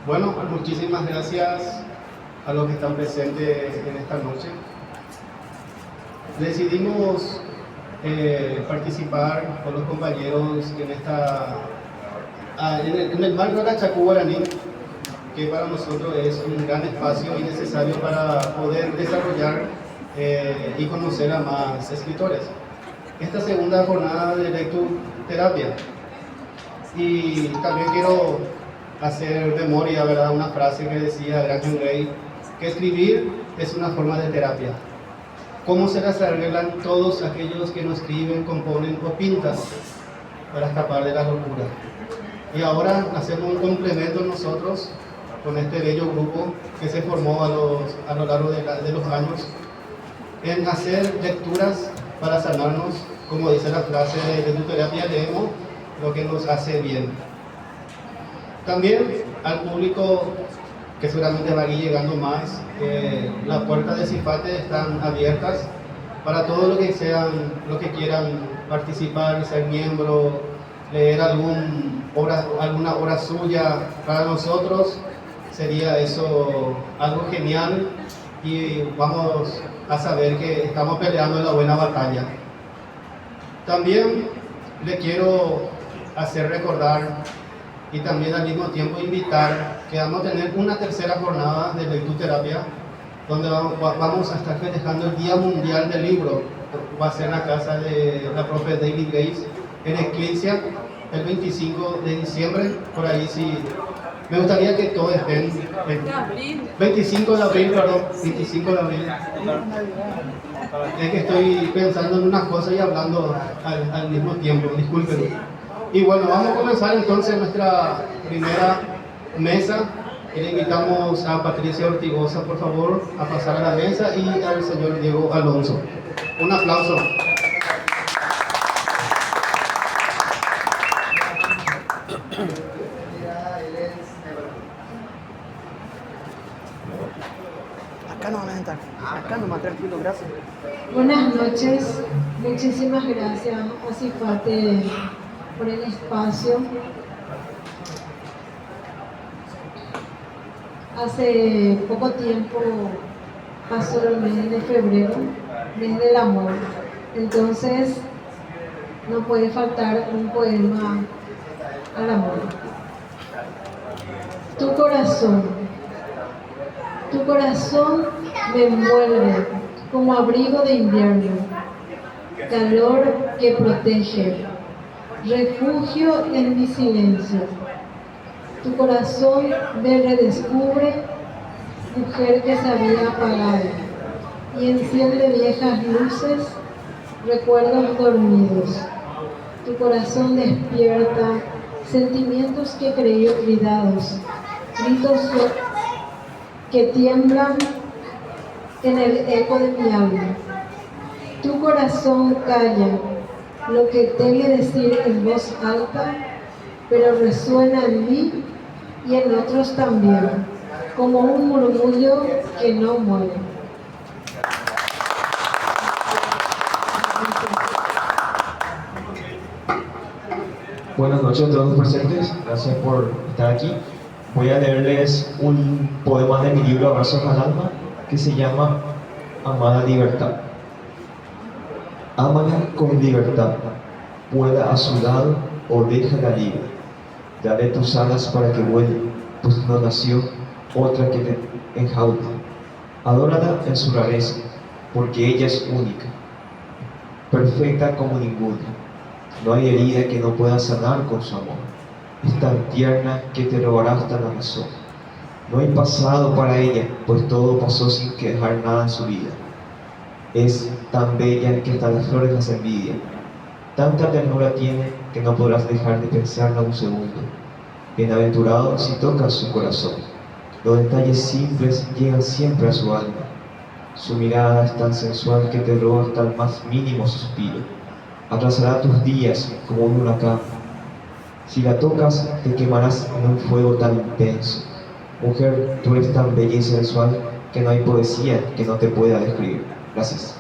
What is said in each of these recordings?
Bueno, muchísimas gracias a los que están presentes en esta noche. Decidimos participar con los compañeros en el marco de la Chacú Guaraní, que para nosotros es un gran espacio y necesario para poder desarrollar y conocer a más escritores. Esta segunda jornada de lectoterapia. Y también quiero hacer memoria, ¿verdad? Una frase que decía Graham Gray, que escribir es una forma de terapia. ¿Cómo se las arreglan todos aquellos que no escriben, componen o pintan para escapar de la locura? Y ahora hacemos un complemento nosotros con este bello grupo que se formó a lo largo de los años en hacer lecturas para sanarnos, como dice la frase de lectoterapia, leemos lo que nos hace bien. También al público que seguramente va a ir llegando más, las puertas de Cifate están abiertas para todo lo que quieran participar, ser miembro, leer alguna obra suya. Para nosotros sería eso algo genial y vamos a saber que estamos peleando en la buena batalla. También le quiero hacer recordar y también al mismo tiempo invitar que vamos a tener una tercera jornada de lectoterapia donde vamos a estar festejando el Día Mundial del Libro. Va a ser en la casa de la profe David Gates en Eclipse el 25 de diciembre, por ahí sí. Me gustaría que todos estén el 25 de abril, perdón, 25 de abril. Es que estoy pensando en unas cosas y hablando al mismo tiempo, disculpen. Y bueno, vamos a comenzar entonces nuestra primera mesa. Y le invitamos a Patricia Ortigosa, por favor, a pasar a la mesa y al señor Diego Alonso. Un aplauso. Acá no van a entrar. Acá no, más tranquilo, gracias. Buenas noches, muchísimas gracias a Cifate por el espacio. Hace poco tiempo pasó el mes de febrero, mes del amor. Entonces no puede faltar un poema al amor. Tu corazón me envuelve como abrigo de invierno, calor que protege, refugio en mi silencio. Tu corazón me redescubre, mujer que se había apagado, y enciende viejas luces, recuerdos dormidos. Tu corazón despierta sentimientos que creí olvidados, gritos que tiemblan en el eco de mi alma. Tu corazón calla lo que teme decir en voz alta, pero resuena en mí y en otros también, como un murmullo que no muere. Buenas noches a todos los presentes, gracias por estar aquí. Voy a leerles un poema de mi libro Abrazos al Alma que se llama Amada Libertad. Ámala con libertad, pueda a su lado o déjala libre. Dale tus alas para que vuele, pues no nació otra que te enjaule. Adórala en su rareza, porque ella es única, perfecta como ninguna. No hay herida que no pueda sanar con su amor. Es tan tierna que te robará hasta la razón. No hay pasado para ella, pues todo pasó sin que dejar nada en su vida. Es tan bella que hasta las flores las envidian. Tanta ternura tiene que no podrás dejar de pensarla un segundo. Bienaventurado si tocas su corazón. Los detalles simples llegan siempre a su alma. Su mirada es tan sensual que te roba hasta el más mínimo suspiro. Atrasará tus días como un huracán. Si la tocas, te quemarás en un fuego tan intenso. Mujer, tú eres tan bella y sensual que no hay poesía que no te pueda describir. Gracias.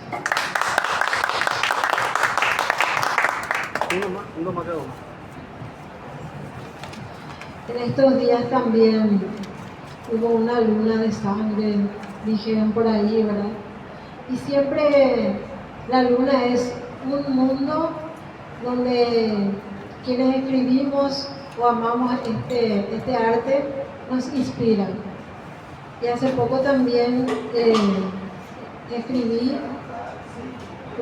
En estos días también hubo una luna de sangre, dijeron por ahí, ¿verdad? Y siempre la luna es un mundo donde quienes escribimos o amamos este arte nos inspiran. Y hace poco también escribí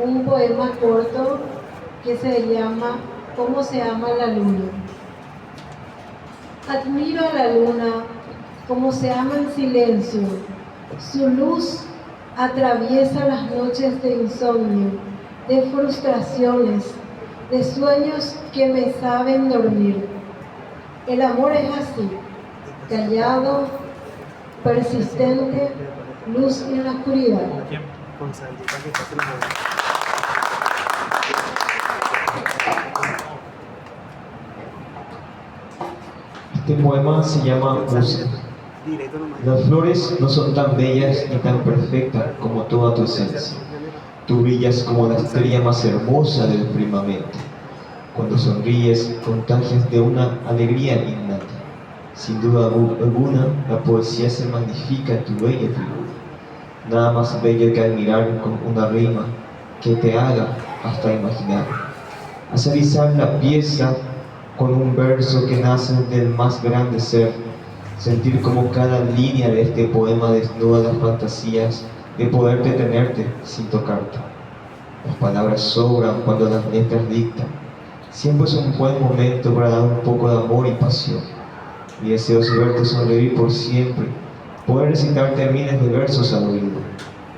un poema corto que se llama ¿Cómo se ama la luna? Admiro a la luna como se ama en silencio. Su luz atraviesa las noches de insomnio, de frustraciones, de sueños que me saben dormir. El amor es así, callado, persistente, luz en la oscuridad. Este poema se llama Musa. Las flores no son tan bellas ni tan perfectas como toda tu esencia. Tú brillas como la estrella más hermosa del firmamento. Cuando sonríes, contagias de una alegría innata. Sin duda alguna, la poesía se magnifica en tu bella figura. Nada más bello que admirar con una rima que te haga hasta imaginar. Haz alisar la pieza con un verso que nace del más grande ser. Sentir como cada línea de este poema desnuda las fantasías de poder detenerte sin tocarte. Las palabras sobran cuando las letras dictan. Siempre es un buen momento para dar un poco de amor y pasión. Mi deseo es verte sonreír por siempre, poder recitarte miles de versos al oído.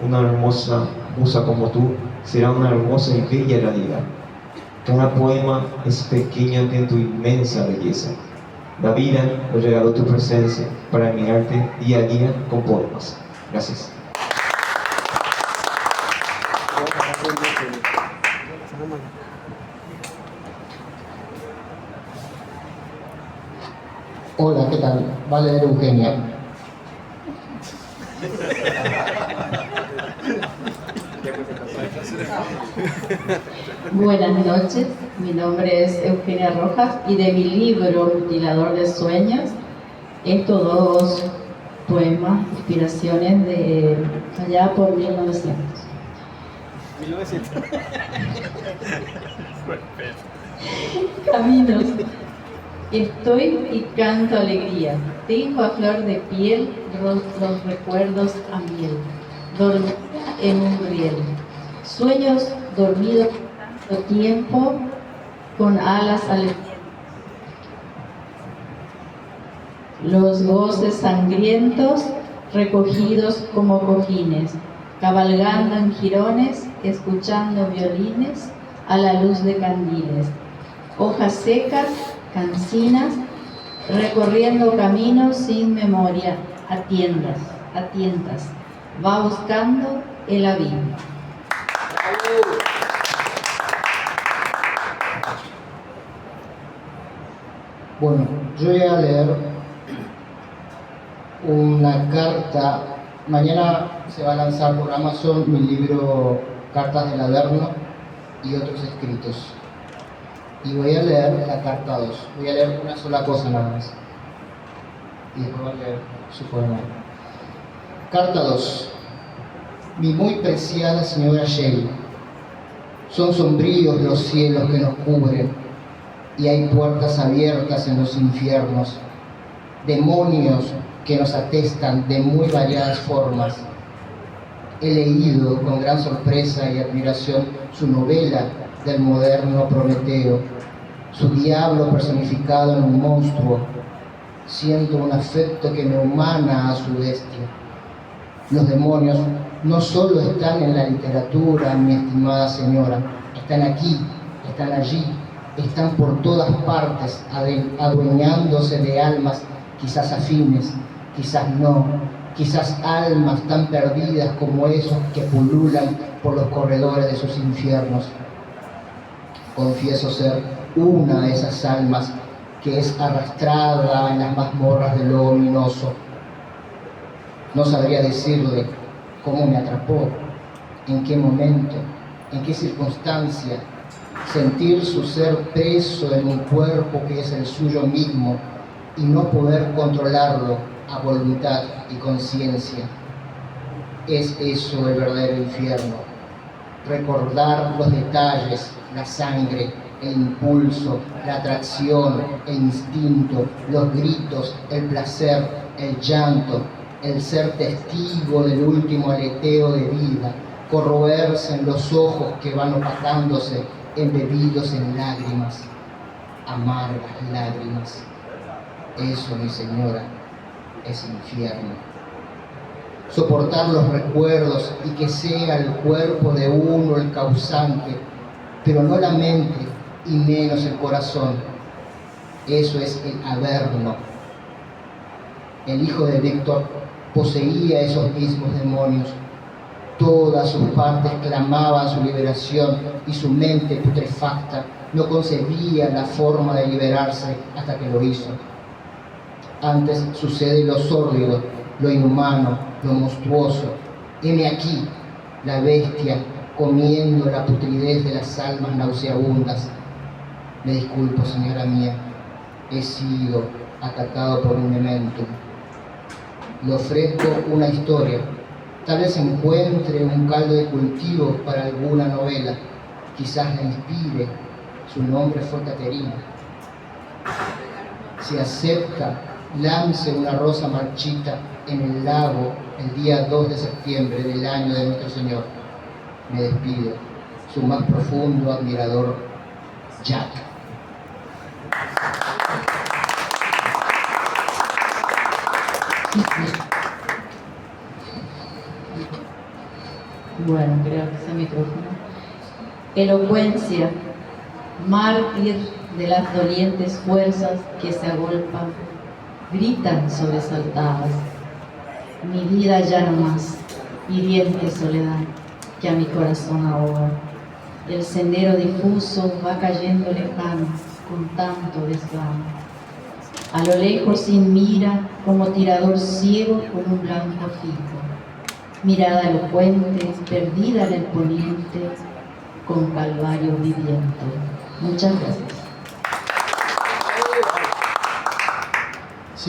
Una hermosa musa como tú será una hermosa y bella realidad. Cada poema es pequeño ante tu inmensa belleza. La vida me regaló tu presencia para mirarte día a día con poemas. Gracias. Hola, ¿qué tal? Va a leer Eugenia. Buenas noches, mi nombre es Eugenia Rojas y de mi libro Mutilador de Sueños, estos dos poemas, inspiraciones de allá por 1900. Caminos. Estoy y canto alegría, tengo a flor de piel los recuerdos a miel, dormida en un riel, sueños dormidos tanto tiempo con alas al viento. Los goces sangrientos recogidos como cojines, cabalgando en jirones, escuchando violines a la luz de candiles, hojas secas, cancinas, recorriendo caminos sin memoria, a tientas, va buscando el abismo. Bueno, yo voy a leer una carta. Mañana se va a lanzar por Amazon mi libro Cartas del Averno y otros escritos. Y voy a leer la carta 2. Voy a leer una sola cosa nada más. Y después voy a leer su poema. Carta 2. Mi muy preciada señora Shelley. Son sombríos los cielos que nos cubren y hay puertas abiertas en los infiernos. Demonios que nos atestan de muy variadas formas. He leído con gran sorpresa y admiración su novela del moderno Prometeo, su diablo personificado en un monstruo. Siento un afecto que me humana a su bestia. Los demonios no solo están en la literatura, mi estimada señora, están aquí, están allí, están por todas partes, adueñándose de almas quizás afines, quizás no, quizás almas tan perdidas como esos que pululan por los corredores de sus infiernos. Confieso ser una de esas almas que es arrastrada en las mazmorras de lo ominoso. No sabría decirle cómo me atrapó, en qué momento, en qué circunstancia, sentir su ser preso en un cuerpo que es el suyo mismo y no poder controlarlo, a voluntad y conciencia. Es eso el verdadero infierno. Recordar los detalles, la sangre, el impulso, la atracción, el instinto, los gritos, el placer, el llanto, el ser testigo del último aleteo de vida, corroerse en los ojos que van opacándose, embebidos en lágrimas, amargas lágrimas. Eso, mi señora, es infierno. Soportar los recuerdos y que sea el cuerpo de uno el causante, pero no la mente y menos el corazón. Eso es el averno. El hijo de Víctor poseía esos mismos demonios. Todas sus partes clamaban su liberación y su mente putrefacta no concebía la forma de liberarse hasta que lo hizo. Antes sucede lo sórdido, lo inhumano, lo monstruoso. Heme aquí, la bestia comiendo la putridez de las almas nauseabundas. Me disculpo, señora mía, he sido atacado por un memento. Le ofrezco una historia. Tal vez encuentre un caldo de cultivo para alguna novela. Quizás la inspire. Su nombre fue Caterina. Si acepta, lance una rosa marchita en el lago el día 2 de septiembre del año de nuestro Señor. Me despido, su más profundo admirador, Jack. Bueno, creo que ese micrófono. Elocuencia, mártir de las dolientes fuerzas que se agolpan, gritan sobresaltadas. Mi vida ya no más, hiriente soledad que a mi corazón ahoga. El sendero difuso va cayendo lejano con tanto desgano. A lo lejos sin mira, como tirador ciego con un blanco fijo. Mirada elocuente, perdida en el poniente, con calvario viviente. Muchas gracias.